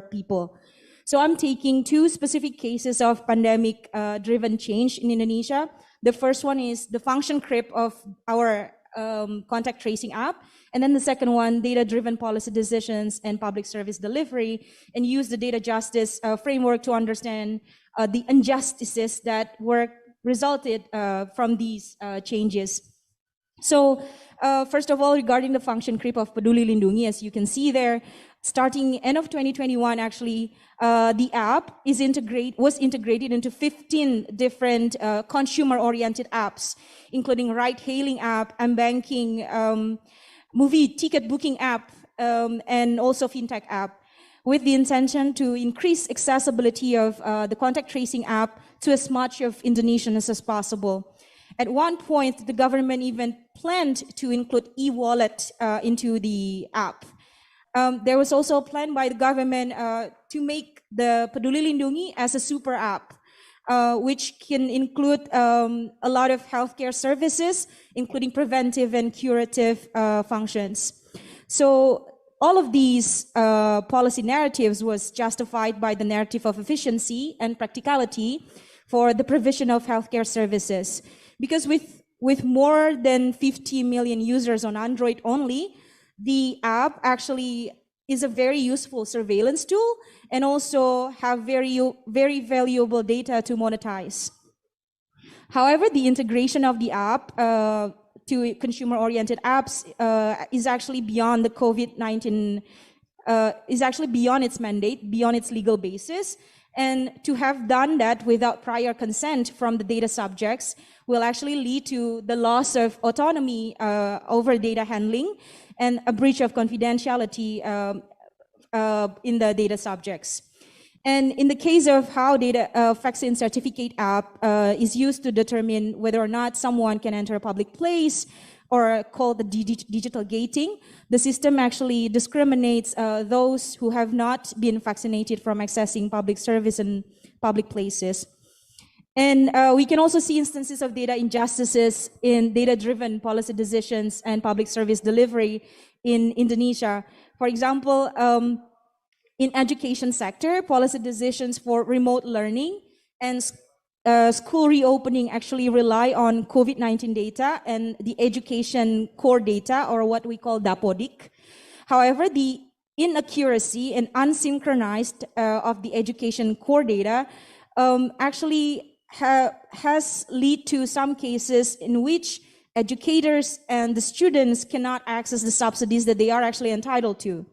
people. So I'm taking two specific cases of pandemic-driven change in Indonesia. The first one is the function creep of our contact tracing app. And then the second one, data-driven policy decisions and public service delivery, and use the data justice framework to understand the injustices that were resulted from these changes. So first of all, regarding the function creep of Peduli Lindungi, as you can see there, starting end of 2021, actually, the app was integrated into 15 different consumer-oriented apps, including ride-hailing app, banking, movie ticket booking app, and also fintech app, with the intention to increase accessibility of the contact tracing app to as much of Indonesians as possible. At one point, the government even planned to include e-wallet into the app. There was also a plan by the government to make the Peduli Lindungi as a super app, which can include a lot of healthcare services, including preventive and curative functions. So all of these policy narratives was justified by the narrative of efficiency and practicality for the provision of healthcare services. Because with more than 50 million users on Android only, the app actually is a very useful surveillance tool and also have very valuable data to monetize. However, the integration of the app to consumer-oriented apps is actually beyond the COVID-19, is actually beyond its mandate, beyond its legal basis. And to have done that without prior consent from the data subjects will actually lead to the loss of autonomy over data handling and a breach of confidentiality in the data subjects. And in the case of how data vaccine certificate app is used to determine whether or not someone can enter a public place, or called the digital gating, the system actually discriminates those who have not been vaccinated from accessing public service and public places. And we can also see instances of data injustices in data-driven policy decisions and public service delivery in Indonesia. For example, in education sector, policy decisions for remote learning and school reopening actually rely on COVID-19 data and the education core data, or what we call DAPODIC. However, the inaccuracy and unsynchronized of the education core data actually has led to some cases in which educators and the students cannot access the subsidies that they are actually entitled to.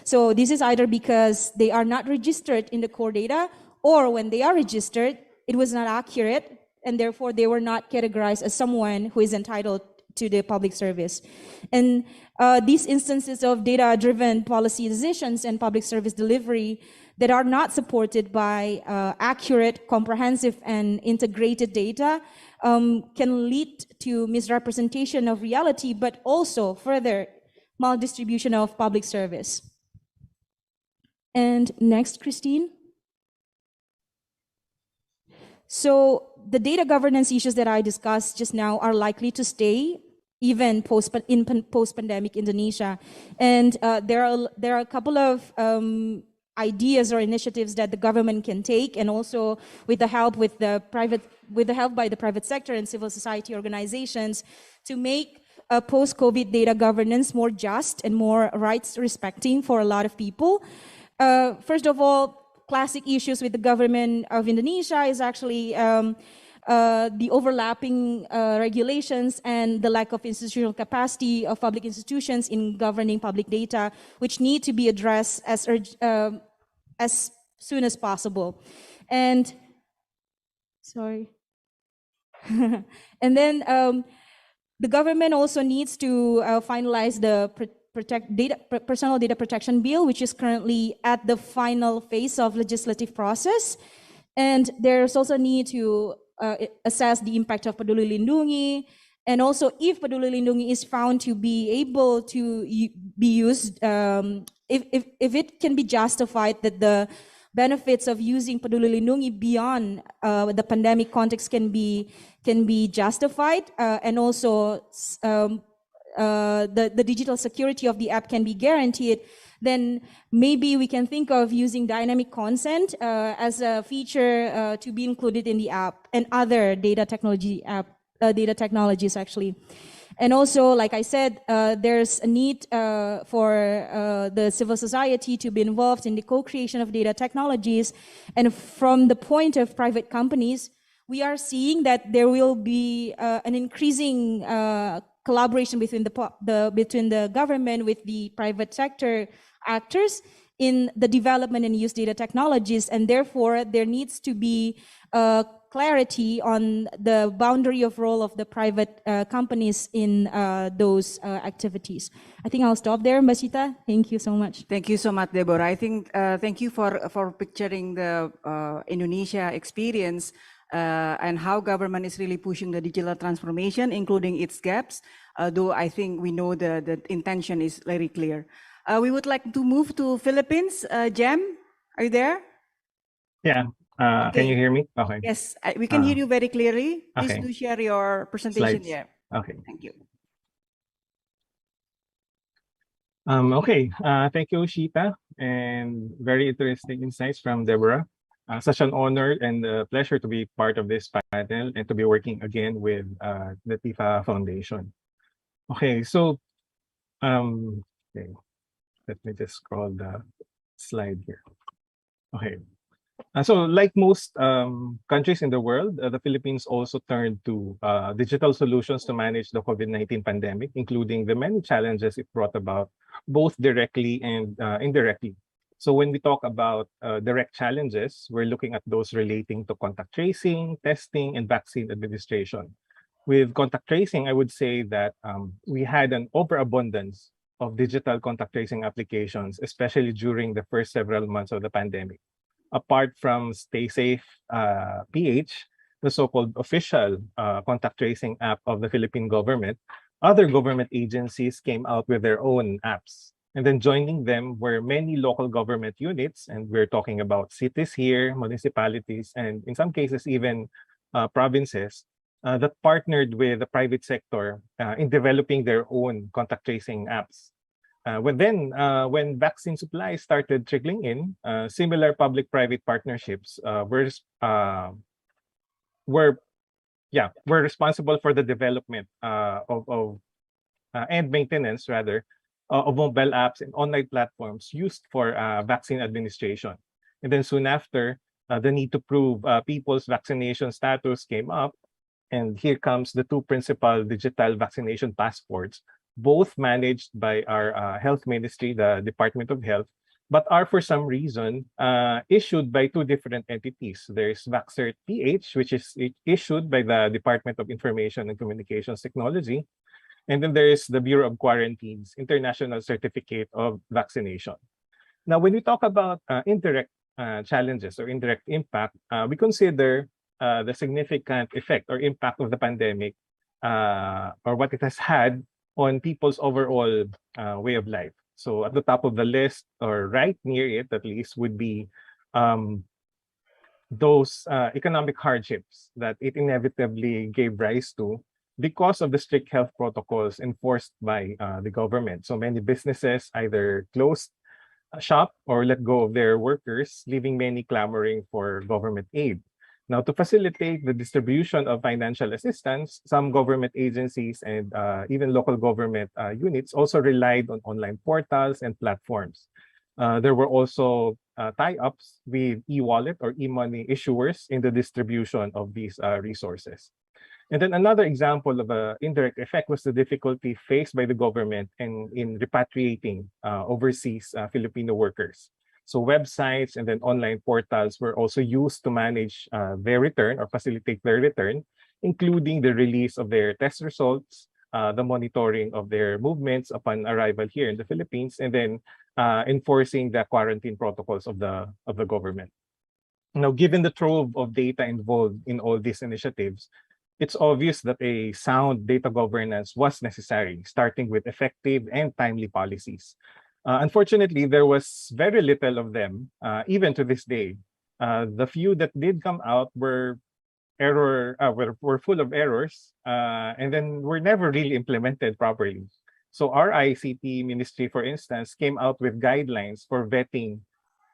So this is either because they are not registered in the core data, or when they are registered, it was not accurate, and therefore they were not categorized as someone who is entitled to the public service. And these instances of data-driven policy decisions and public service delivery that are not supported by accurate, comprehensive, and integrated data can lead to misrepresentation of reality, but also further maldistribution of public service. And next, Christine. So the data governance issues that I discussed just now are likely to stay even post-pandemic Indonesia. And there are a couple of ideas or initiatives that the government can take, and also with the help by the private sector and civil society organizations, to make post-COVID data governance more just and more rights-respecting for a lot of people. First of all, classic issues with the government of Indonesia is actually the overlapping regulations and the lack of institutional capacity of public institutions in governing public data, which need to be addressed as soon as possible. And sorry. And then the government also needs to finalize the personal data protection bill, which is currently at the final phase of legislative process. And there's also need to assess the impact of Peduli Lindungi, and also if Peduli Lindungi is found to be able to be used, if it can be justified that the benefits of using Peduli Lindungi beyond the pandemic context can be justified, and also the digital security of the app can be guaranteed, then maybe we can think of using dynamic consent as a feature to be included in the app and other data technologies actually. And also, like I said, there's a need for the civil society to be involved in the co-creation of data technologies. And from the point of private companies, we are seeing that there will be an increasing collaboration between the government with the private sector actors in the development and use data technologies, and therefore there needs to be clarity on the boundary of role of the private companies in those activities. I think I'll stop there, Mbak Shita. Thank you so much. Thank you so much, Debora. I think thank you for picturing the Indonesia experience and how government is really pushing the digital transformation, including its gaps. Though I think we know the intention is very clear. We would like to move to Philippines. Jem, are you there? Yeah. Okay. Can you hear me? Okay. Yes, we can hear you very clearly. Please okay. do share your presentation Slides. here. Okay. Thank you. Okay. Thank you, Shita, and very interesting insights from Debora. Such an honor and a pleasure to be part of this panel and to be working again with the Tifa Foundation. Okay, so okay. Let me just scroll the slide here. Okay. So like most countries in the world, the Philippines also turned to digital solutions to manage the COVID-19 pandemic, including the many challenges it brought about, both directly and indirectly. So when we talk about direct challenges, we're looking at those relating to contact tracing, testing, and vaccine administration. With contact tracing, I would say that we had an overabundance of digital contact tracing applications, especially during the first several months of the pandemic. Apart from Stay Safe PH, the so-called official contact tracing app of the Philippine government, other government agencies came out with their own apps. And then joining them were many local government units, and we're talking about cities here, municipalities, and in some cases even provinces that partnered with the private sector in developing their own contact tracing apps. When vaccine supplies started trickling in, similar public-private partnerships were responsible for the development and maintenance rather of mobile apps and online platforms used for vaccine administration. And then soon after, the need to prove people's vaccination status came up, and here comes the two principal digital vaccination passports, both managed by our health ministry, the Department of Health, but are for some reason issued by two different entities. There's Vaxcert PH, which is issued by the Department of Information and Communications Technology. And then there is the Bureau of Quarantine's International Certificate of Vaccination. Now, when we talk about indirect challenges or indirect impact, we consider the significant effect or impact of the pandemic or what it has had on people's overall way of life. So at the top of the list, or right near it at least, would be those economic hardships that it inevitably gave rise to because of the strict health protocols enforced by the government. So many businesses either closed shop or let go of their workers, leaving many clamoring for government aid. Now, to facilitate the distribution of financial assistance, some government agencies and even local government units also relied on online portals and platforms. There were also tie-ups with e-wallet or e-money issuers in the distribution of these resources. And then another example of an indirect effect was the difficulty faced by the government in repatriating overseas Filipino workers. So websites and then online portals were also used to manage their return or facilitate their return, including the release of their test results, the monitoring of their movements upon arrival here in the Philippines, and then enforcing the quarantine protocols of the government. Now, given the trove of data involved in all these initiatives, it's obvious that a sound data governance was necessary, starting with effective and timely policies. Unfortunately, there was very little of them, even to this day. The few that did come out were full of errors, and then were never really implemented properly. So our ICT ministry, for instance, came out with guidelines for vetting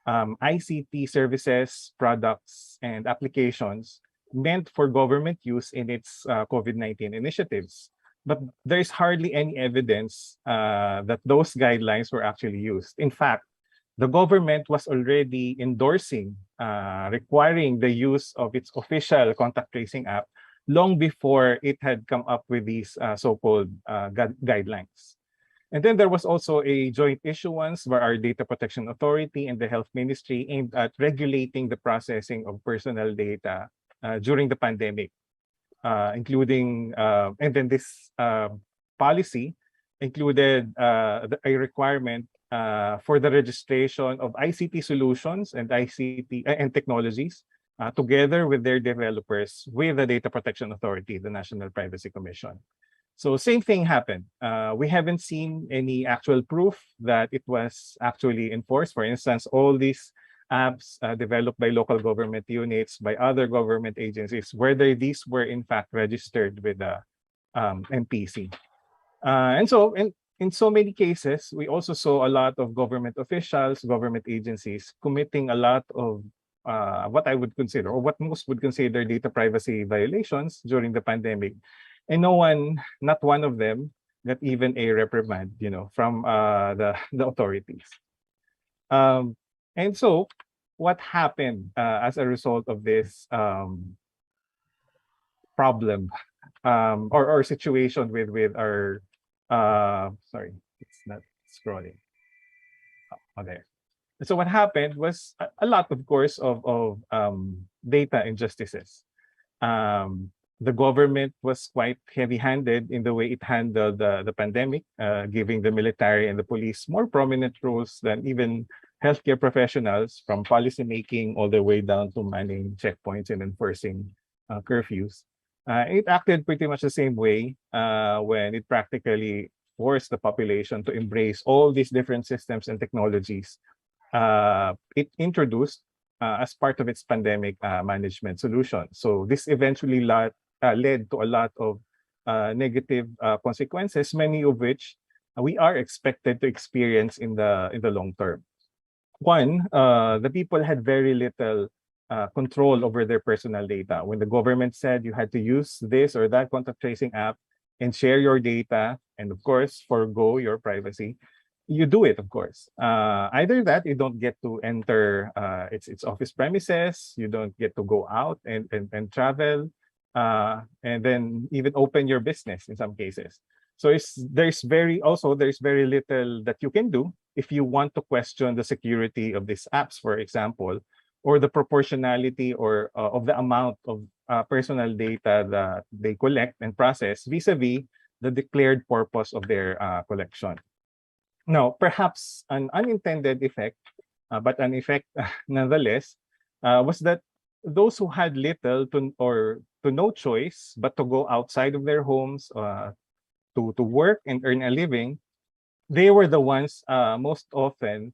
ICT services, products, and applications meant for government use in its COVID-19 initiatives. But there is hardly any evidence that those guidelines were actually used. In fact, the government was already endorsing, requiring the use of its official contact tracing app long before it had come up with these so-called guidelines. And then there was also a joint issuance by our Data Protection Authority and the Health Ministry aimed at regulating the processing of personal data during the pandemic, including, and then this policy included a requirement for the registration of ICT solutions and ICT and technologies together with their developers with the Data Protection Authority, the National Privacy Commission. So same thing happened. We haven't seen any actual proof that it was actually enforced. For instance, all these apps developed by local government units, by other government agencies, whether these were in fact registered with the NPC. And so in so many cases, we also saw a lot of government officials, government agencies committing a lot of what I would consider, or what most would consider, data privacy violations during the pandemic. And no one, not one of them, got even a reprimand, from the authorities. And so, what happened as a result of this problem or situation with our sorry, it's not scrolling. Oh, there. So what happened was a lot, of course, of data injustices. The government was quite heavy-handed in the way it handled the pandemic, giving the military and the police more prominent roles than even healthcare professionals, from policymaking all the way down to manning checkpoints and enforcing curfews. It acted pretty much the same way when it practically forced the population to embrace all these different systems and technologies it introduced as part of its pandemic management solution. So this eventually led to a lot of negative consequences, many of which we are expected to experience in the long term. One, the people had very little control over their personal data. When the government said you had to use this or that contact tracing app and share your data, and of course, forego your privacy, you do it, of course. Either that, you don't get to enter its office premises, you don't get to go out and travel, and then even open your business in some cases. So there's very little that you can do if you want to question the security of these apps, for example, or the proportionality or of the amount of personal data that they collect and process vis-a-vis the declared purpose of their collection. Now, perhaps an unintended effect, but an effect nonetheless, was that those who had little to no choice but to go outside of their homes to work and earn a living, they were the ones most often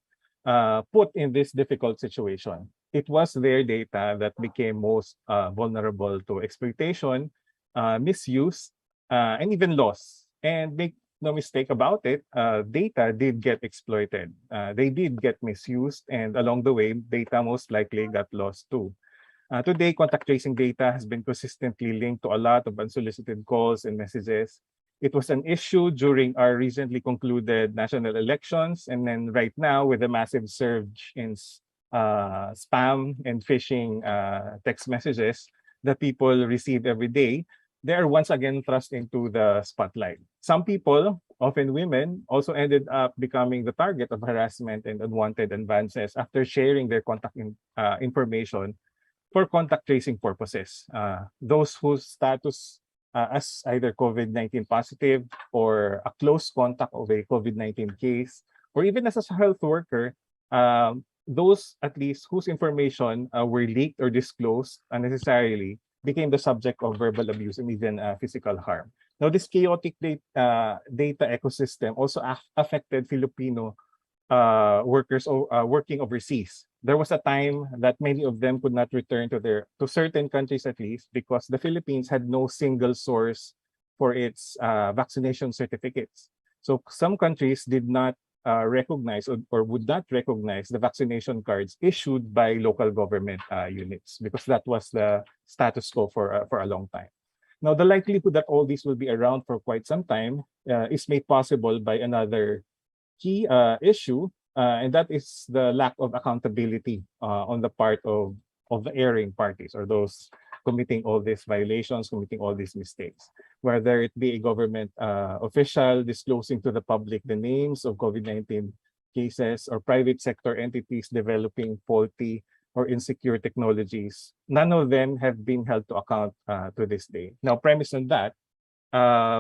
put in this difficult situation. It was their data that became most vulnerable to exploitation, misuse, and even loss. And make no mistake about it, data did get exploited. They did get misused, and along the way, data most likely got lost too. Today, contact tracing data has been consistently linked to a lot of unsolicited calls and messages. It was an issue during our recently concluded national elections, and then right now, with a massive surge in spam and phishing text messages that people receive every day, they are once again thrust into the spotlight. Some people, often women, also ended up becoming the target of harassment and unwanted advances after sharing their contact information for contact tracing purposes. Those whose status as either COVID-19 positive or a close contact of a COVID-19 case, or even as a health worker, those at least whose information were leaked or disclosed unnecessarily became the subject of verbal abuse and even physical harm. Now, this chaotic data ecosystem also affected Filipino workers working overseas. There was a time that many of them could not return to certain countries at least because the Philippines had no single source for its vaccination certificates. So some countries did not recognize or would not recognize the vaccination cards issued by local government units, because that was the status quo for a long time. Now, the likelihood that all these will be around for quite some time is made possible by another key issue, and that is the lack of accountability on the part of the erring parties, or those committing all these violations, committing all these mistakes. Whether it be a government official disclosing to the public the names of COVID-19 cases, or private sector entities developing faulty or insecure technologies, none of them have been held to account to this day. Now, premise on that,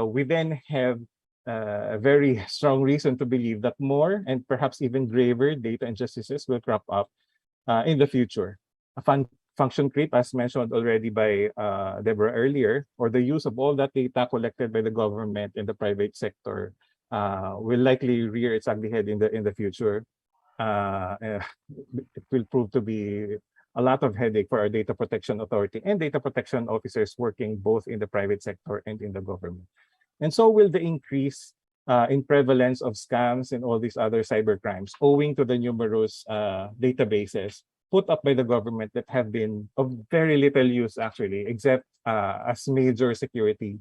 we then have a very strong reason to believe that more and perhaps even graver data injustices will crop up in the future. Function creep, as mentioned already by Debora earlier, or the use of all that data collected by the government and the private sector will likely rear its ugly head in the future. It will prove to be a lot of headache for our data protection authority and data protection officers working both in the private sector and in the government. And so will the increase in prevalence of scams and all these other cyber crimes, owing to the numerous databases put up by the government that have been of very little use, actually, except as major security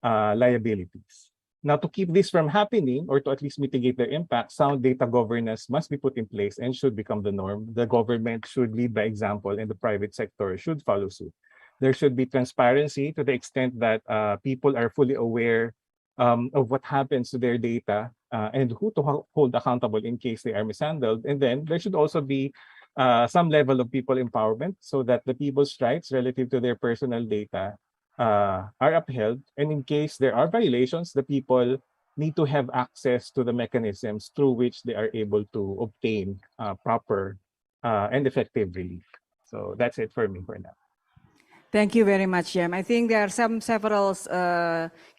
liabilities. Now, to keep this from happening, or to at least mitigate their impact, sound data governance must be put in place and should become the norm. The government should lead by example, and the private sector should follow suit. There should be transparency to the extent that people are fully aware of what happens to their data and who to hold accountable in case they are mishandled. And then there should also be some level of people empowerment, so that the people's rights relative to their personal data are upheld. And in case there are violations, the people need to have access to the mechanisms through which they are able to obtain proper and effective relief. So that's it for me for now. Thank you very much, Jem. I think there are several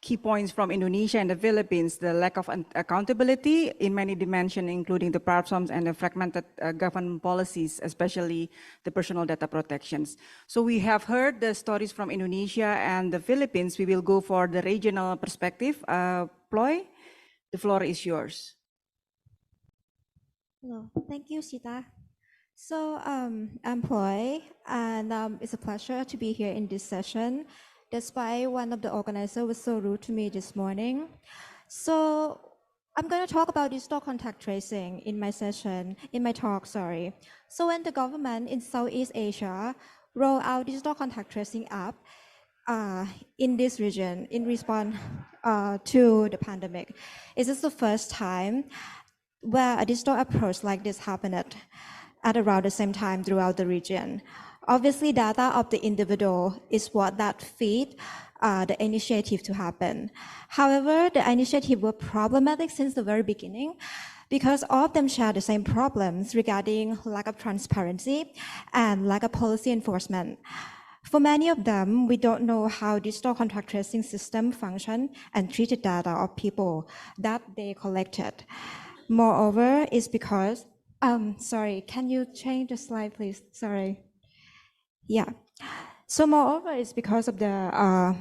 key points from Indonesia and the Philippines: the lack of accountability in many dimensions, including the platforms and the fragmented government policies, especially the personal data protections. So we have heard the stories from Indonesia and the Philippines. We will go for the regional perspective. Ploy, the floor is yours. Hello, thank you, Shita. So I'm Ploy, and it's a pleasure to be here in this session, despite one of the organizers was so rude to me this morning. So I'm going to talk about digital contact tracing in my talk. So when the government in Southeast Asia roll out digital contact tracing app in this region in response to the pandemic, this is the first time where a digital approach like this happened at around the same time throughout the region. Obviously, data of the individual is what that feed the initiative to happen. However, the initiative were problematic since the very beginning, because all of them share the same problems regarding lack of transparency and lack of policy enforcement. For many of them, we don't know how digital contact tracing system function and treated data of people that they collected. Moreover, it's because sorry, can you change the slide, please? Sorry. Yeah. So moreover, it's because of the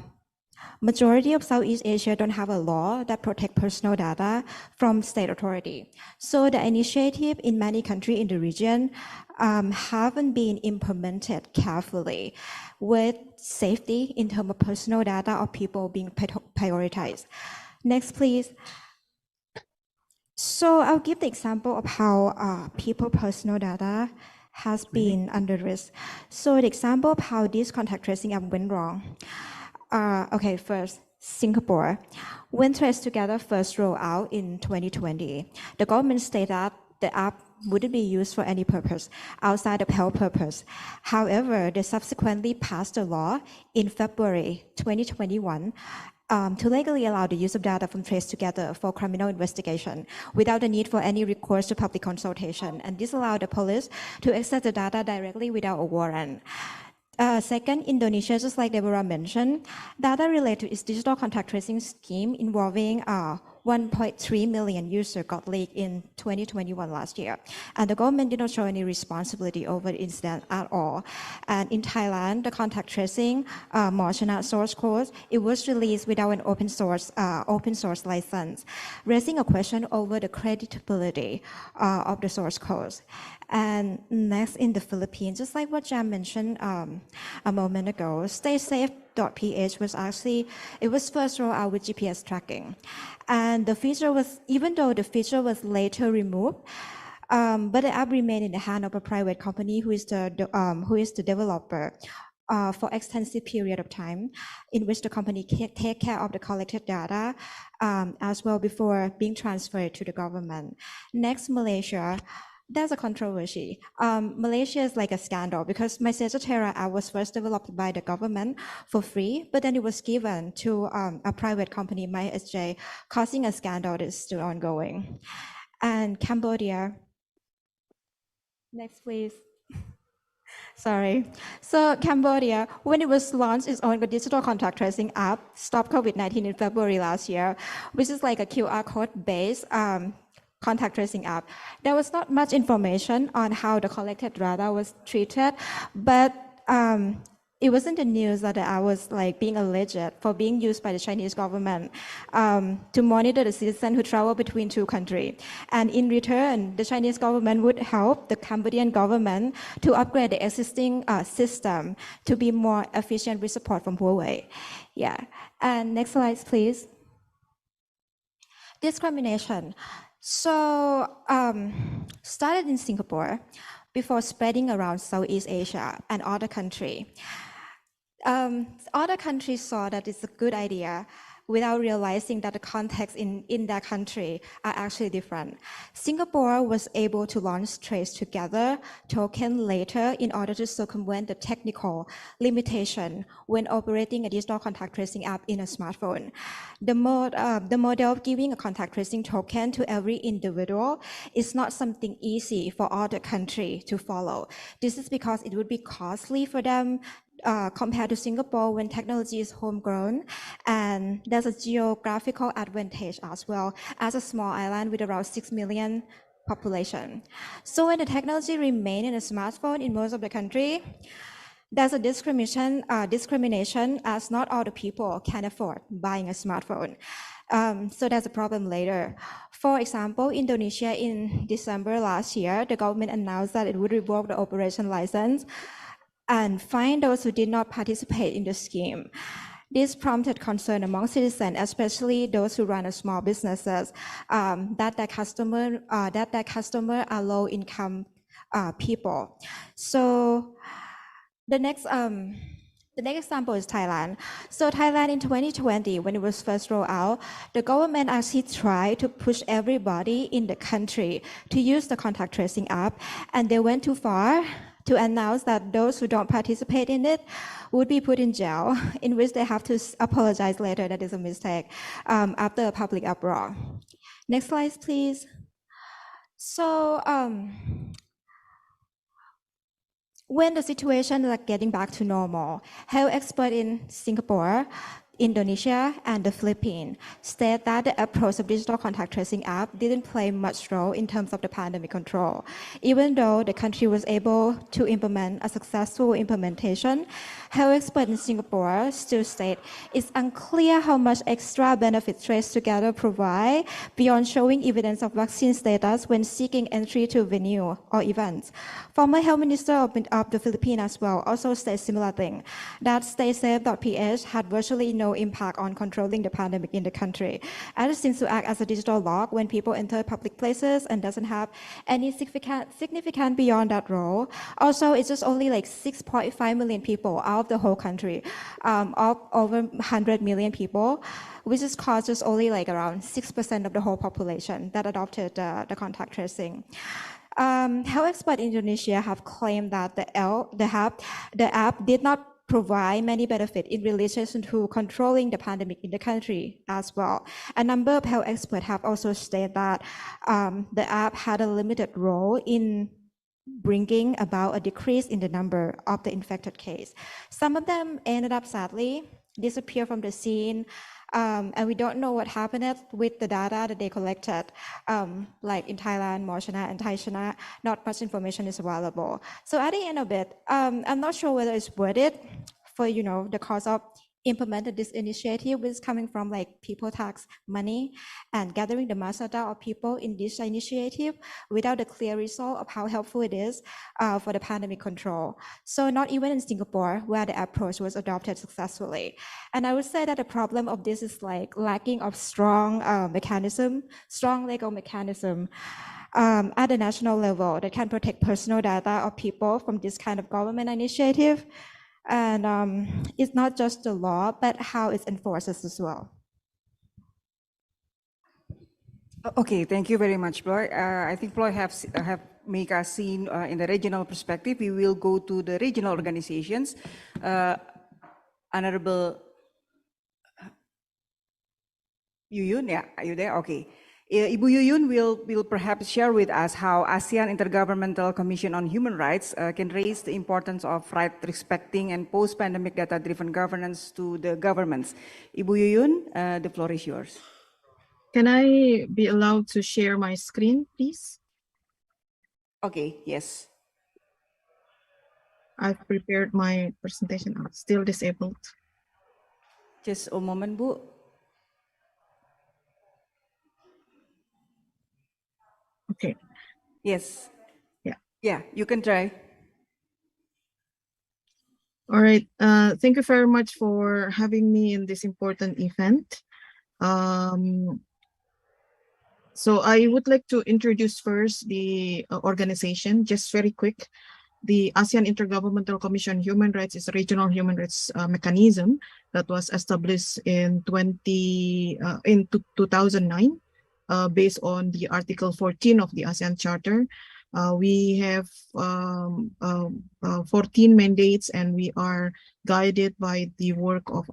majority of Southeast Asia don't have a law that protect personal data from state authority. So the initiative in many countries in the region haven't been implemented carefully with safety in terms of personal data of people being prioritized. Next, please. So I'll give the example of how people personal data has been under risk. So the example of how this contact tracing app went wrong. Okay, first, Singapore. When Trace Together first rolled out in 2020, the government stated that the app wouldn't be used for any purpose outside of health purpose. However, they subsequently passed a law in February 2021 to legally allow the use of data from Trace Together for criminal investigation without the need for any recourse to public consultation. And this allowed the police to access the data directly without a warrant. Second, Indonesia, just like Debora mentioned, data related to its digital contact tracing scheme involving 1.3 million users got leaked in 2021 last year. And the government did not show any responsibility over the incident at all. And in Thailand, the contact tracing Morchana source code, it was released without an open source license, raising a question over the creditability of the source code. And next, in the Philippines, just like what Jam mentioned a moment ago, StaySafe.ph was actually, it was first rolled out with GPS tracking. And the feature was, even though the feature was later removed, but the app remained in the hand of a private company who is the developer for extensive period of time, in which the company take care of the collected data as well before being transferred to the government. Next, Malaysia. There's a controversy. Malaysia is like a scandal because MySejahtera app was first developed by the government for free, but then it was given to a private company, MySJ, causing a scandal that is still ongoing. And Cambodia. Next, please. Sorry. So Cambodia, when it was launched its own digital contact tracing app, Stop COVID-19 in February last year, which is like a QR code-based contact tracing app. There was not much information on how the collected data was treated, but it was in the news that the app was like being alleged for being used by the Chinese government to monitor the citizens who travel between two countries. And in return, the Chinese government would help the Cambodian government to upgrade the existing system to be more efficient with support from Huawei. Yeah. And next slide, please. Discrimination. So started in Singapore before spreading around Southeast Asia and other countries. Other countries saw that it's a good idea without realizing that the context in that country are actually different. Singapore was able to launch Trace Together token later in order to circumvent the technical limitation when operating a digital contact tracing app in a smartphone. The model of giving a contact tracing token to every individual is not something easy for other countries to follow. This is because it would be costly for them compared to Singapore when technology is homegrown, and there's a geographical advantage as well as a small island with around 6 million population. So when the technology remains in a smartphone in most of the country, there's a discrimination as not all the people can afford buying a smartphone. So there's a problem later. For example, Indonesia in December last year, the government announced that it would revoke the operation license and fine those who did not participate in the scheme. This prompted concern among citizens, especially those who run small businesses, that their customer are low-income people. So the next example is Thailand. So Thailand in 2020, when it was first rolled out, the government actually tried to push everybody in the country to use the contact tracing app, and they went too far to announce that those who don't participate in it would be put in jail, in which they have to apologize later that is a mistake after a public uproar. Next slide, please. So when the situation is getting back to normal, health experts in Singapore, Indonesia, and the Philippines state that the approach of digital contact tracing app didn't play much role in terms of the pandemic control. Even though the country was able to implement a successful implementation, health experts in Singapore still state it's unclear how much extra benefits Trace Together provide beyond showing evidence of vaccine status when seeking entry to venue or events. Former Health Minister of the Philippines as well also states similar thing, that StaySafe.ph had virtually no impact on controlling the pandemic in the country, and it seems to act as a digital log when people enter public places and doesn't have any significant beyond that role. Also, it's just only like 6.5 million people out of the whole country, of over 100 million people, which is causes only like around 6% of the whole population that adopted the contact tracing. Health experts in Indonesia have claimed that the app did not provide many benefits in relation to controlling the pandemic in the country as well. A number of health experts have also stated that the app had a limited role in bringing about a decrease in the number of the infected case. Some of them ended up sadly disappear from the scene And we don't know what happened with the data that they collected. Like in Thailand, Moshana and Thaishana, not much information is available. So at the end of it, I'm not sure whether it's worth it for, the cost of implemented this initiative, which is coming from like people tax money and gathering the mass data of people in this initiative without a clear result of how helpful it is for the pandemic control. So not even in Singapore, where the approach was adopted successfully. And I would say that the problem of this is like lacking of strong legal mechanism at the national level that can protect personal data of people from this kind of government initiative. And it's not just the law, but how it's enforced as well. Okay, thank you very much, Ploy. I think Ploy have make us seen in the regional perspective. We will go to the regional organizations. Honorable Yuyun, yeah, are you there? Okay. Ibu Yuyun will perhaps share with us how ASEAN Intergovernmental Commission on Human Rights can raise the importance of right respecting and post-pandemic data-driven governance to the governments. Ibu Yuyun, the floor is yours. Can I be allowed to share my screen, please? Okay, yes. I've prepared my presentation. I'm still disabled. Just a moment, Bu. Okay. Yes. Yeah. Yeah, you can try. All right. Thank you very much for having me in this important event. So I would like to introduce first the organization, just very quick. The ASEAN Intergovernmental Commission on Human Rights is a regional human rights mechanism that was established in 2009. Based on the Article 14 of the ASEAN Charter. We have 14 mandates, and we are guided by the work of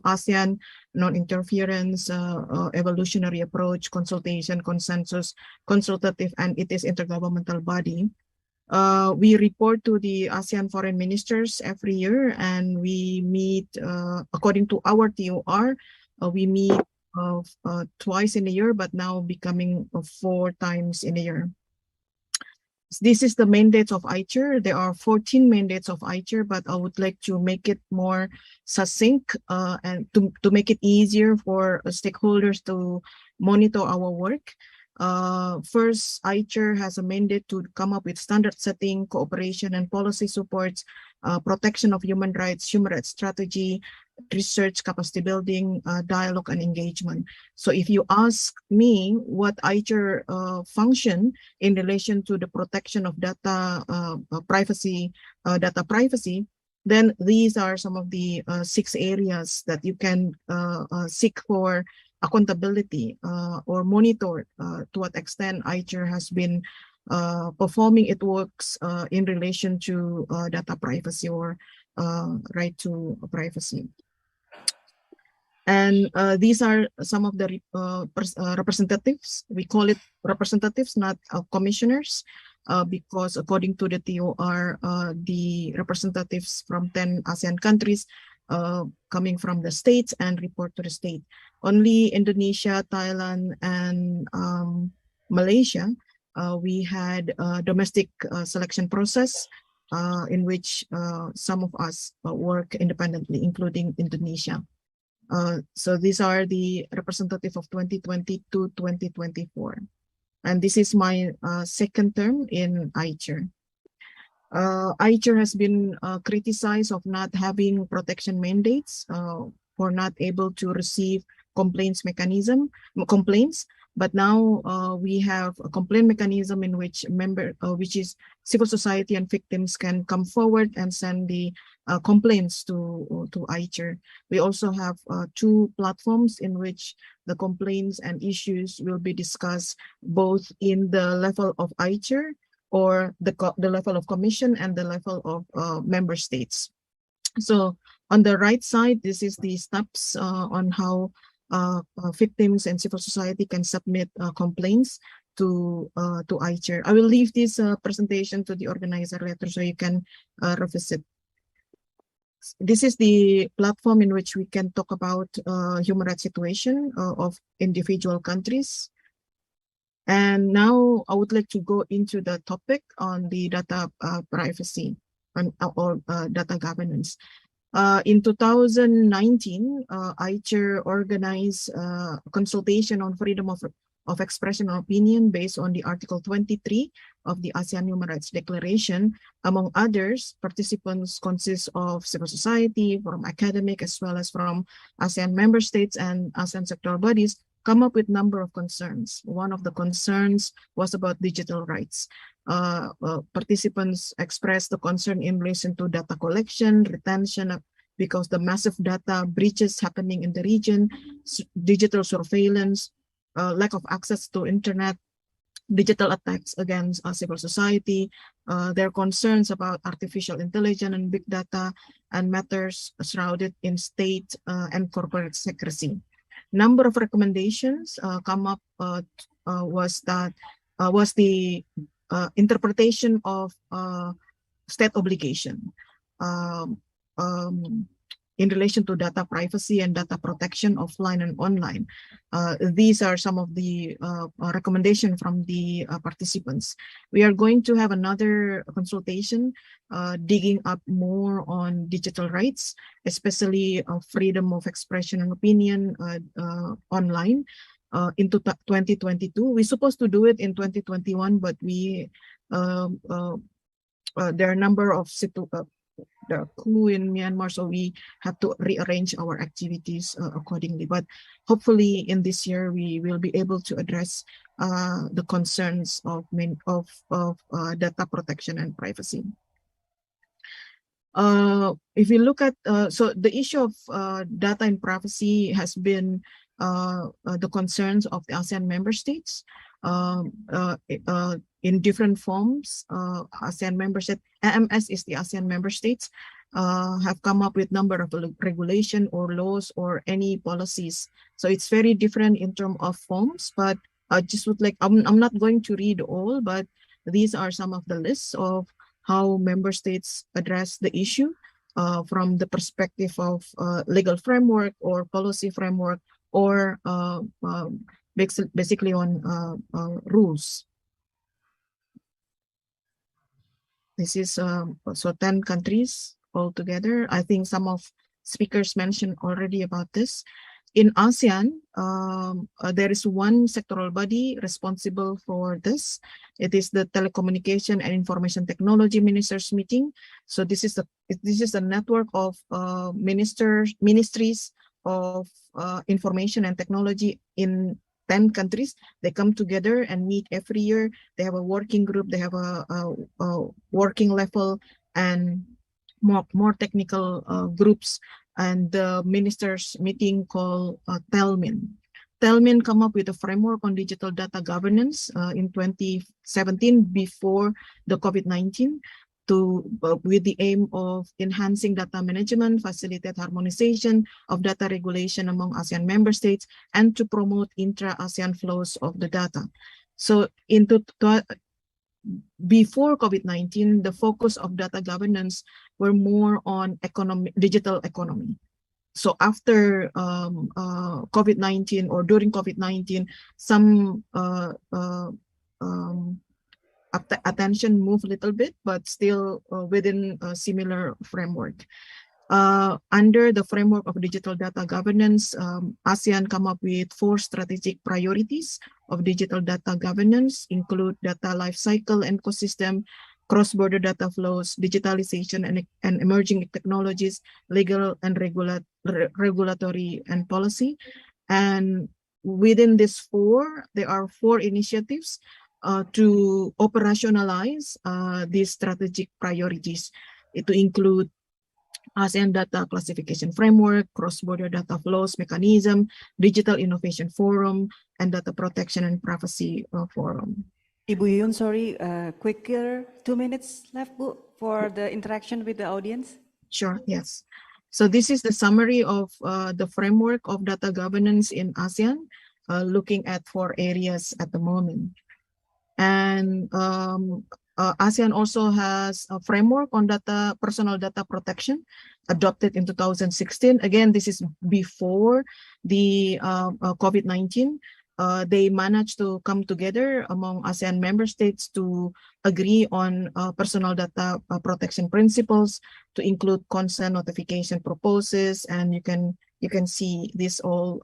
ASEAN, non-interference, evolutionary approach, consultation, consensus, consultative, and it is intergovernmental body. We report to the ASEAN foreign ministers every year, and we meet, according to our TOR, we meet twice in a year, but now becoming 4 times in a year. This is the mandates of AICHR. There are 14 mandates of AICHR, but I would like to make it more succinct and to make it easier for stakeholders to monitor our work. First, AICHR has a mandate to come up with standard setting, cooperation and policy supports, protection of human rights strategy, research, capacity building, dialogue and engagement. So if you ask me what AICHR function in relation to the protection of data privacy, then these are some of the 6 areas that you can seek for accountability or monitor to what extent AICHR has been performing its works in relation to data privacy or right to privacy. And these are some of the representatives. We call it representatives, not commissioners, because according to the TOR, the representatives from 10 ASEAN countries coming from the states and report to the state. Only Indonesia, Thailand, and Malaysia, we had a domestic selection process in which some of us work independently, including Indonesia. So these are the representative of 2020 to 2024. And this is my second term in AICHR. AICHR has been criticized of not having protection mandates, for not able to receive complaints, but now we have a complaint mechanism in which which is civil society and victims can come forward and send the complaints to AICHR. We also have 2 platforms in which the complaints and issues will be discussed both in the level of AICHR or the level of commission and the level of member states. So on the right side, this is the steps on how victims and civil society can submit complaints to AICHR. I will leave this presentation to the organizer later so you can revisit. This is the platform in which we can talk about human rights situation of individual countries. And now I would like to go into the topic on the data privacy or data governance. In 2019, ICHR organized a consultation on freedom of expression and opinion based on the Article 23 of the ASEAN Human Rights Declaration. Among others, participants consist of civil society, from academic, as well as from ASEAN member states and ASEAN sectoral bodies, come up with a number of concerns. One of the concerns was about digital rights. Participants expressed the concern in relation to data collection, retention, because the massive data breaches happening in the region, digital surveillance, lack of access to internet, digital attacks against civil society, their concerns about artificial intelligence and big data, and matters shrouded in state and corporate secrecy. Number of recommendations come up was the interpretation of state obligation in relation to data privacy and data protection offline and online. These are some of the recommendations from the participants. We are going to have another consultation digging up more on digital rights, especially freedom of expression and opinion online into 2022. We're supposed to do it in 2021, but we there are a number of the coup in Myanmar, so we have to rearrange our activities accordingly. But hopefully in this year, we will be able to address the concerns of data protection and privacy. If we look at, so the issue of data and privacy has been the concerns of the ASEAN member states in different forms. ASEAN member state, AMS is the ASEAN member states, have come up with number of regulation or laws or any policies. So it's very different in terms of forms, but I just would like, I'm not going to read all, but these are some of the lists of how member states address the issue from the perspective of legal framework or policy framework or basically on rules. This is so 10 countries altogether. I think some of speakers mentioned already about this. In ASEAN, there is one sectoral body responsible for this. It is the Telecommunication and Information Technology Ministers Meeting. So this is a network of ministries of information and technology in 10 countries. They come together and meet every year. They have a working group. They have a working level and more technical groups. And the ministers meeting called TELMIN. TELMIN come up with a framework on digital data governance in 2017 before the COVID-19 with the aim of enhancing data management, facilitate harmonization of data regulation among ASEAN member states, and to promote intra-ASEAN flows of the data. So before COVID-19, the focus of data governance were more on digital economy. So after COVID-19 or during COVID-19, some attention moved a little bit, but still within a similar framework. Under the framework of digital data governance, ASEAN come up with 4 strategic priorities of digital data governance, include data lifecycle ecosystem, cross-border data flows, digitalization and emerging technologies, legal and regulatory and policy. And within these 4, there are 4 initiatives to operationalize these strategic priorities, to include ASEAN Data Classification Framework, Cross-Border Data Flows Mechanism, Digital Innovation Forum, and Data Protection and Privacy Forum. Ibu Yuyun, sorry, quicker, 2 minutes left, Bu, for the interaction with the audience. Sure, yes. So this is the summary of the framework of data governance in ASEAN, looking at 4 areas at the moment. And ASEAN also has a framework on personal data protection adopted in 2016. Again, this is before the COVID-19. They managed to come together among ASEAN member states to agree on personal data protection principles to include consent notification proposals, and you can see these all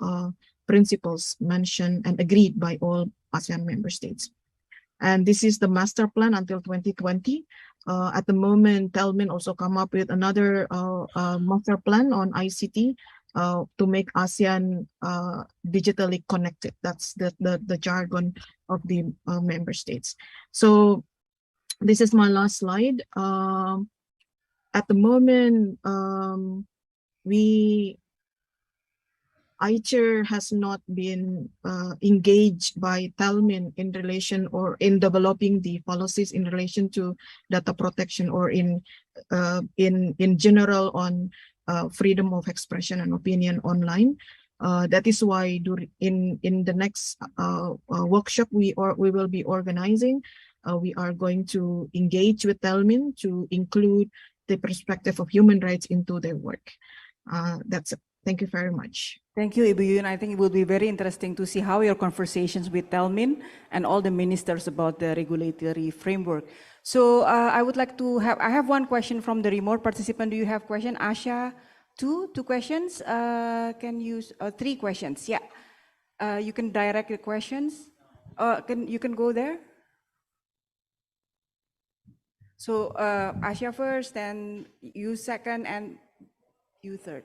principles mentioned and agreed by all ASEAN member states. And this is the master plan until 2020. At the moment, Telmin also come up with another master plan on ICT to make ASEAN digitally connected. That's the jargon of the member states. So this is my last slide. At the moment, ICHR has not been engaged by Telmin in relation or in developing the policies in relation to data protection or in general on freedom of expression and opinion online. That is why in the next workshop we will be organizing, we are going to engage with Telmin to include the perspective of human rights into their work. That's it. Thank you very much. Thank you, Ibu Yuyun. I think it will be very interesting to see how your conversations with Telmin and all the ministers about the regulatory framework. So I would like to I have one question from the remote participant. Do you have question? Asha, two questions? Can you, 3 questions, yeah. You can direct the questions. You can go there. So Asha first, then you second, and you third.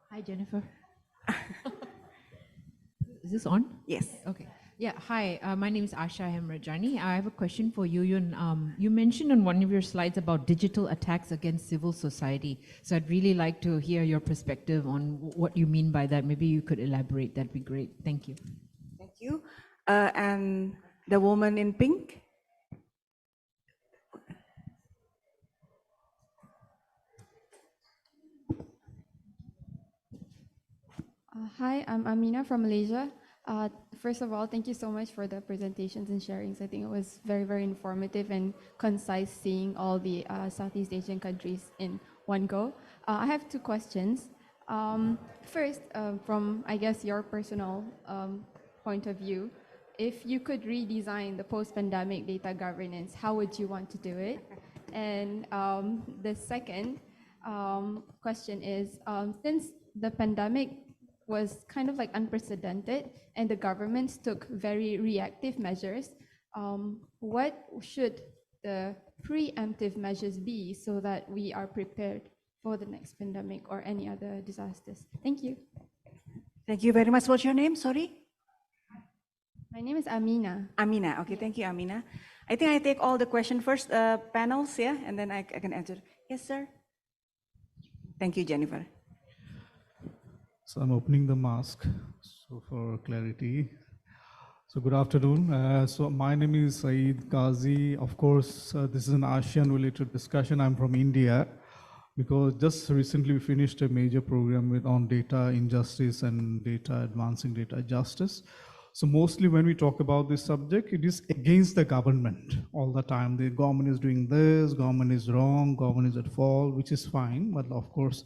Hi, Jennifer. Is this on? Yes. Okay. Yeah, hi, my name is Asha Hemrajani. I have a question for Yuyun. You mentioned on one of your slides about digital attacks against civil society. So I'd really like to hear your perspective on what you mean by that. Maybe you could elaborate, that'd be great. Thank you. Thank you. And the woman in pink? Hi, I'm Amina from Malaysia. First of all, thank you so much for the presentations and sharings. I think it was very, very informative and concise seeing all the Southeast Asian countries in one go. I have 2 questions. First, from, I guess, your personal point of view, if you could redesign the post-pandemic data governance, how would you want to do it? And the second question is, since the pandemic was kind of like unprecedented and the governments took very reactive measures, what should the preemptive measures be so that we are prepared for the next pandemic or any other disasters? Thank you. Thank you very much. What's your name? Sorry? My name is Amina. Amina. Okay, thank you, Amina. I think I take all the questions first, panels, yeah, and then I can answer. Yes, sir. Thank you, Jennifer. So I'm opening the mask, so for clarity. So good afternoon. So my name is Saeed Qazi. Of course, this is an ASEAN-related discussion. I'm from India, because just recently we finished a major program on data injustice and data advancing data justice. So mostly when we talk about this subject, it is against the government all the time. The government is doing this, government is wrong, government is at fault, which is fine, but of course,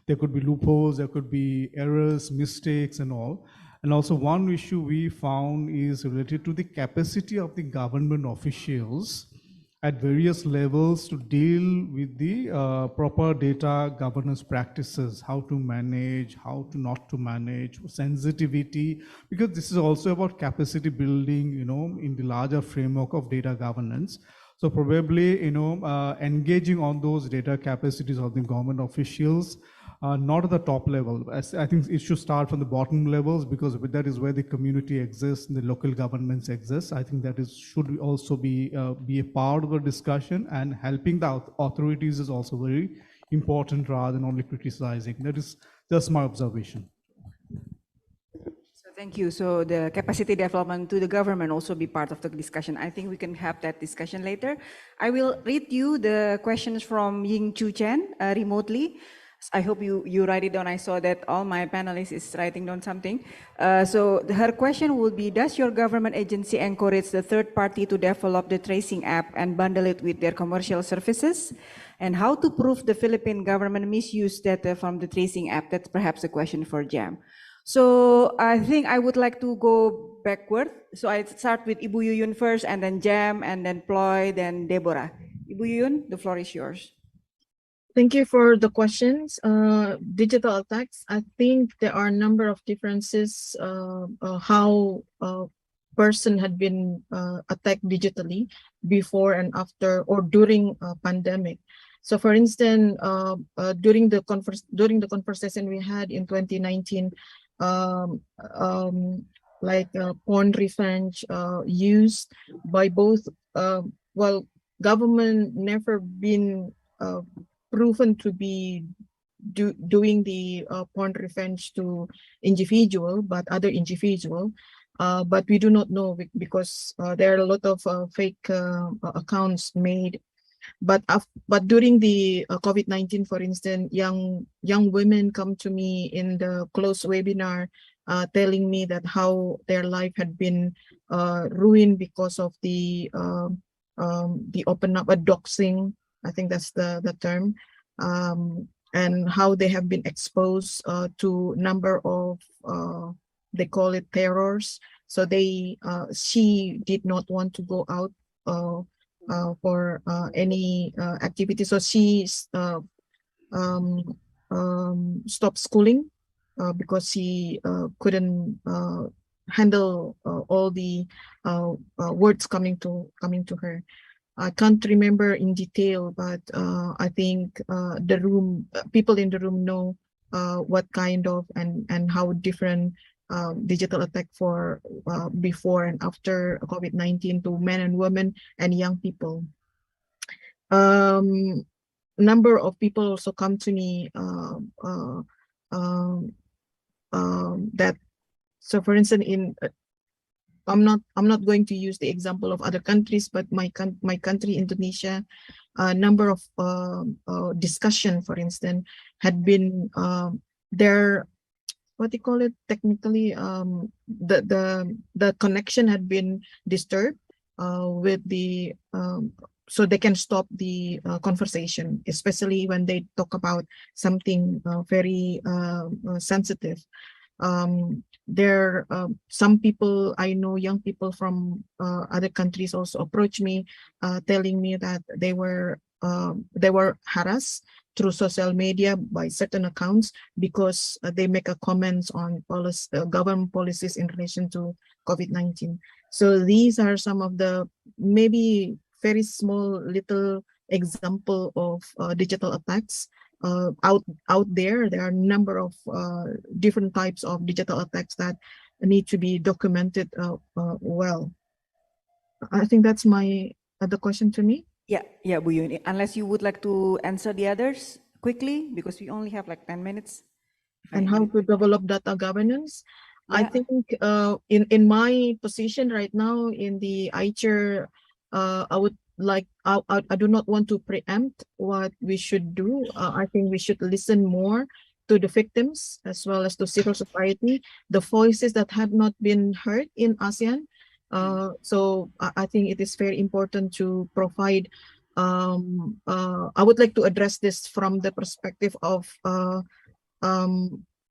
there could be loopholes, there could be errors, mistakes and all. And also one issue we found is related to the capacity of the government officials at various levels to deal with the proper data governance practices, how to manage, how to not to manage, sensitivity, because this is also about capacity building, you know, in the larger framework of data governance. So probably, you know, engaging on those data capacities of the government officials, not at the top level. I think it should start from the bottom levels, because that is where the community exists and the local governments exist. I think that should also be a part of the discussion, and helping the authorities is also very important rather than only criticizing. That is just my observation. So thank you. So the capacity development to the government also be part of the discussion. I think we can have that discussion later. I will read you the questions from Ying Chu Chen remotely. I hope you write it down. I saw that all my panelists is writing down something. So her question would be, does your government agency encourage the third party to develop the tracing app and bundle it with their commercial services? And how to prove the Philippine government misuse data from the tracing app? That's perhaps a question for Jam. So I think I would like to go backward. So I start with Ibu Yuyun first, and then Jam, and then Ploy, then Debora. Ibu Yuyun, the floor is yours. Thank you for the questions. Digital attacks, I think there are a number of differences how a person had been attacked digitally before and after or during a pandemic. So for instance, during the conversation we had in 2019, like porn revenge used by both, well, government never been proven to be doing the porn revenge to individual, but other individual. But we do not know because there are a lot of fake accounts made. But during the COVID-19, for instance, young women come to me in the closed webinar, telling me that how their life had been ruined because of the open up doxing. I think that's the term, and how they have been exposed to number of they call it terrors. So she did not want to go out for any activity. So she stopped schooling because she couldn't handle all the words coming to her. I can't remember in detail, but I think people in the room know what kind of and how different digital attack for before and after COVID-19 to men and women and young people. Number of people also come to me that, so for instance, I'm not going to use the example of other countries, but my country, Indonesia, a number of discussion, for instance, had been there. What do you call it technically? The connection had been disturbed with the so they can stop the conversation, especially when they talk about something very sensitive. Some people I know, young people from other countries also approach me, telling me that they were harassed through social media by certain accounts because they make a comments on government policies in relation to COVID-19. So these are some of the maybe very small little example of digital attacks out there. There are a number of different types of digital attacks that need to be documented well. I think that's my other question to me. Yeah, Bu Yun. Unless you would like to answer the others quickly, because we only have like 10 minutes. And how to develop data governance. Yeah. I think in my position right now in the ICHR, I would like, I do not want to preempt what we should do. I think we should listen more to the victims as well as to civil society, the voices that have not been heard in ASEAN. So I think it is very important to provide, I would like to address this from the perspective of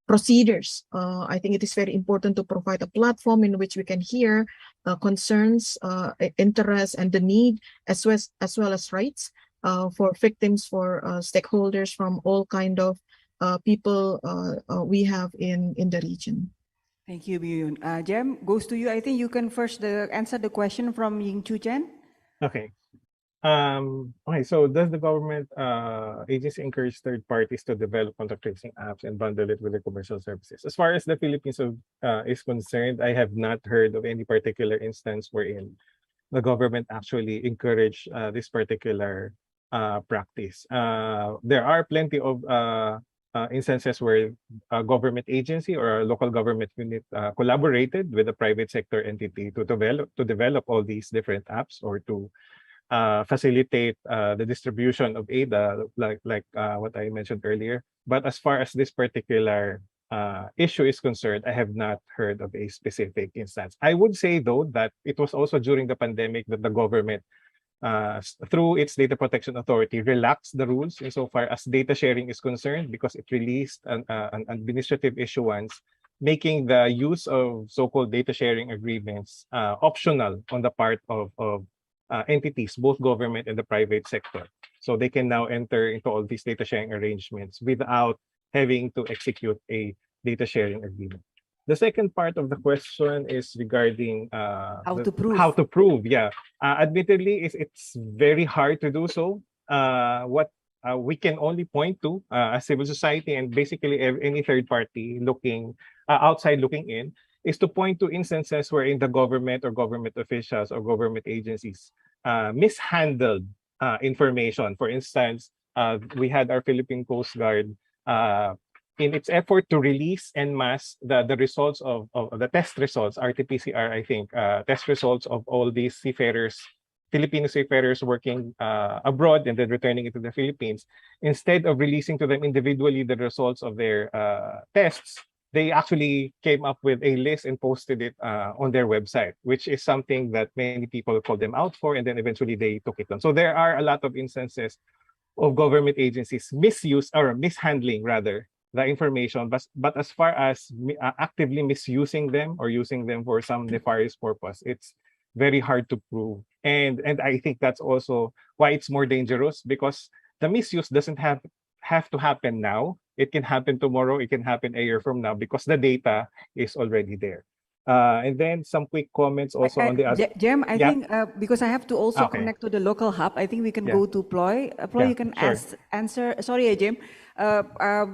procedures. I think it is very important to provide a platform in which we can hear concerns, interests, and the need, as well as rights for victims, for stakeholders from all kind of people we have in the region. Thank you, Yuyun. Jem, goes to you. I think you can first answer the question from Ying Chu Chen. Okay. Okay, so does the government agency encourage third parties to develop contact tracing apps and bundle it with the commercial services? As far as the Philippines is concerned, I have not heard of any particular instance wherein the government actually encouraged this particular practice. There are plenty of instances where a government agency or a local government unit collaborated with a private sector entity to develop all these different apps or to facilitate the distribution of aid, like what I mentioned earlier. But as far as this particular issue is concerned, I have not heard of a specific instance. I would say, though, that it was also during the pandemic that the government, through its Data Protection Authority, relaxed the rules insofar as data sharing is concerned, because it released an administrative issuance making the use of so-called data sharing agreements optional on the part of entities, both government and the private sector. So they can now enter into all these data sharing arrangements without having to execute a data sharing agreement. The second part of the question is regarding How to prove. How to prove, yeah. Admittedly, it's very hard to do so. What we can only point to as civil society and basically any third party looking outside looking in is to point to instances wherein the government or government officials or government agencies mishandled information. For instance, we had our Philippine Coast Guard in its effort to release en masse the results of the test results, RT-PCR, I think, test results of all these seafarers, Filipino seafarers working abroad and then returning into the Philippines. Instead of releasing to them individually the results of their tests, they actually came up with a list and posted it on their website, which is something that many people called them out for, and then eventually they took it on. So there are a lot of instances of government agencies misuse or mishandling rather the information, but as far as actively misusing them or using them for some nefarious purpose, it's very hard to prove. And I think that's also why it's more dangerous, because the misuse doesn't have to happen now. It can happen tomorrow, it can happen a year from now, because the data is already there. And then some quick comments also on the other. Jem, I Yeah. think because I have to also Okay. connect to the local hub, I think we can Yeah. go to Ploy. Ploy, Yeah, you can sure. answer. Sorry, Jem.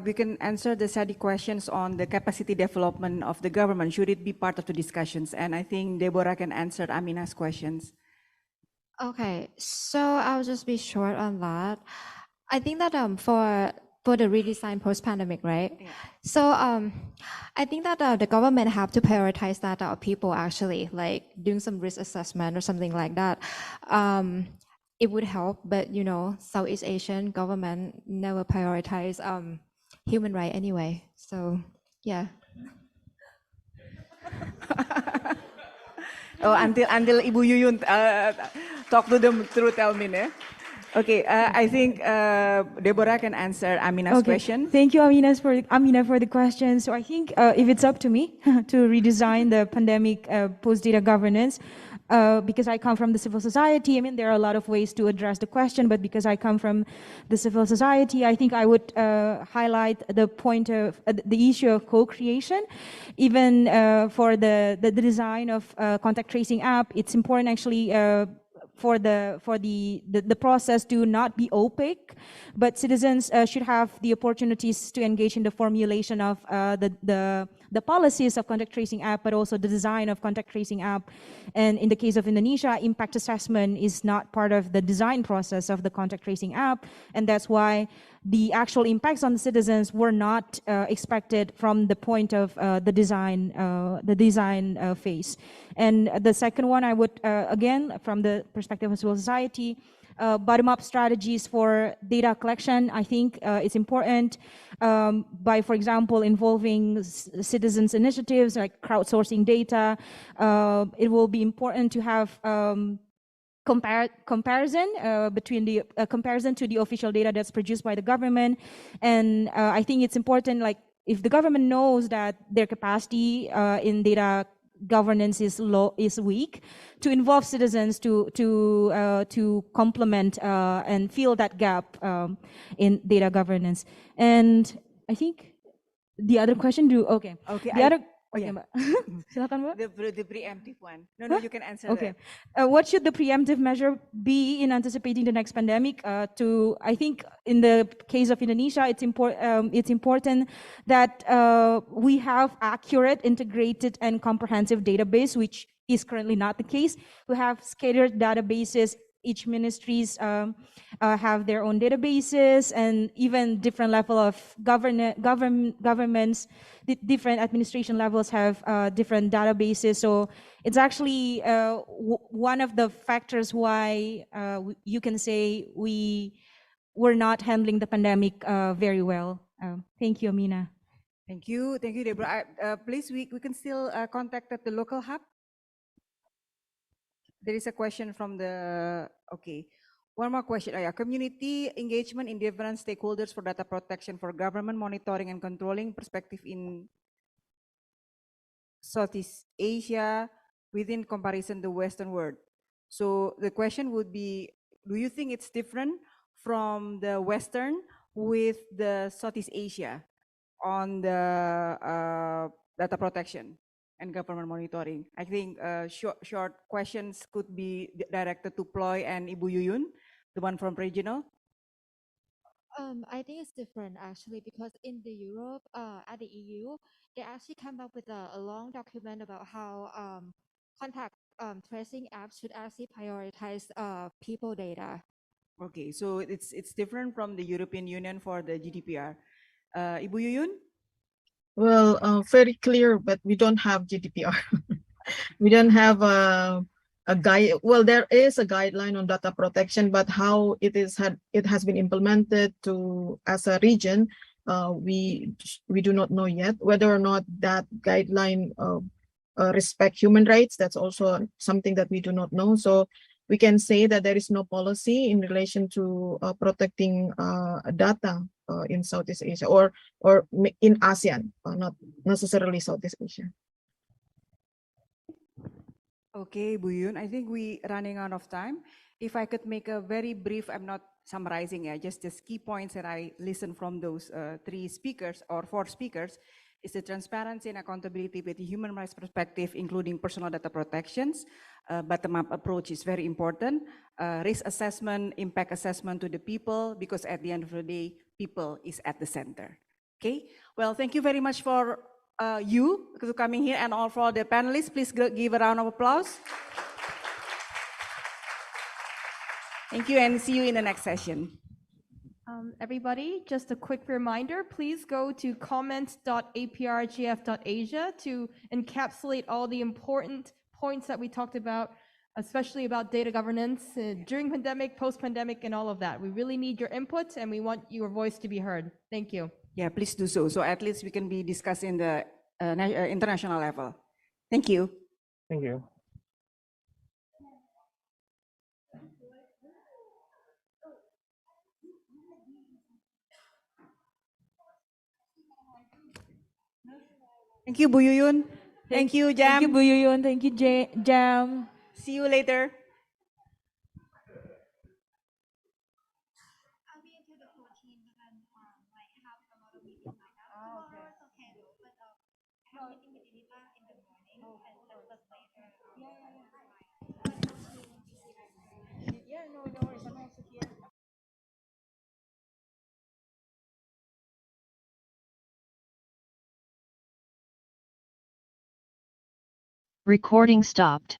We can answer the study questions on the capacity development of the government. Should it be part of the discussions? And I think Debora can answer Amina's questions. Okay, so I'll just be short on that. I think that for the redesign post-pandemic, right? Yeah. So I think that the government have to prioritize that people actually like doing some risk assessment or something like that. It would help, but you know, Southeast Asian government never prioritize human right anyway. So yeah. Oh, until Ibu Yuyun talk to them through Telmin, eh? Okay, I think Debora can answer Amina's question. Thank you, Amina, for the question. So I think if it's up to me to redesign the pandemic post-data governance, because I come from the civil society, I mean, there are a lot of ways to address the question, but because I come from the civil society, I think I would highlight the point of the issue of co-creation. Even for the design of contact tracing app, it's important actually for the process to not be opaque, but citizens should have the opportunities to engage in the formulation of the policies of contact tracing app, but also the design of contact tracing app. And in the case of Indonesia, impact assessment is not part of the design process of the contact tracing app, and that's why the actual impacts on the citizens were not expected from the point of the design phase. And the second one, I would, again, from the perspective of civil society, bottom-up strategies for data collection, I think it's important by, for example, involving citizens' initiatives like crowdsourcing data. It will be important to have comparison between the comparison to the official data that's produced by the government. And I think it's important, like, if the government knows that their capacity in data governance is weak, to involve citizens to complement and fill that gap in data governance. And I think the other question, Okay. Okay, Mbak. Silakan, Mbak. The preemptive one. No, you can answer that. Okay. What should the preemptive measure be in anticipating the next pandemic? I think in the case of Indonesia, it's important that we have accurate, integrated, and comprehensive database, which is currently not the case. We have scattered databases each ministries have their own databases, and even different level of governments, different administration levels have different databases. So it's actually one of the factors why you can say we're not handling the pandemic very well. Thank you, Amina. Thank you, Debora. Please, we can still contact at the local hub. There is a question from the, okay. One more question. Oh, yeah. Community engagement in different stakeholders for data protection for government monitoring and controlling perspective in Southeast Asia within comparison to Western world. So the question would be, do you think it's different from the Western with the Southeast Asia on the data protection and government monitoring? I think short questions could be directed to Ploy and Ibu Yuyun, the one from regional. I think it's different actually because in the Europe, at the EU, they actually come up with a long document about how contact tracing apps should actually prioritize people data. Okay, so it's different from the European Union for the GDPR. Ibu Yuyun? Well, very clear, but we don't have GDPR. We don't have a guide. Well, there is a guideline on data protection, but how it has been implemented to as a region, we do not know yet. Whether or not that guideline respect human rights, that's also something that we do not know. So we can say that there is no policy in relation to protecting data in Southeast Asia or in ASEAN, not necessarily Southeast Asia. Okay, Bu Yun, I think we running out of time. If I could make a very brief, I'm not summarizing it, just key points that I listened from those three speakers or four speakers, is the transparency and accountability with the human rights perspective, including personal data protections. Bottom-up approach is very important. Risk assessment, impact assessment to the people, because at the end of the day, people is at the center. Okay, well, thank you very much for you to coming here, and all for the panelists. Please give a round of applause. Thank you, and see you in the next session. Everybody, just a quick reminder, please go to comments.aprigf.asia to encapsulate all the important points that we talked about, especially about data governance during pandemic, post-pandemic, and all of that. We really need your input, and we want your voice to be heard. Thank you. Yeah, please do so. So at least we can be discussing the international level. Thank you. Thank you. Thank you, Bu Yuyun. Thank you, Jam. Thank you, Bu Yuyun. Thank you, Jam. See you later. Recording stopped.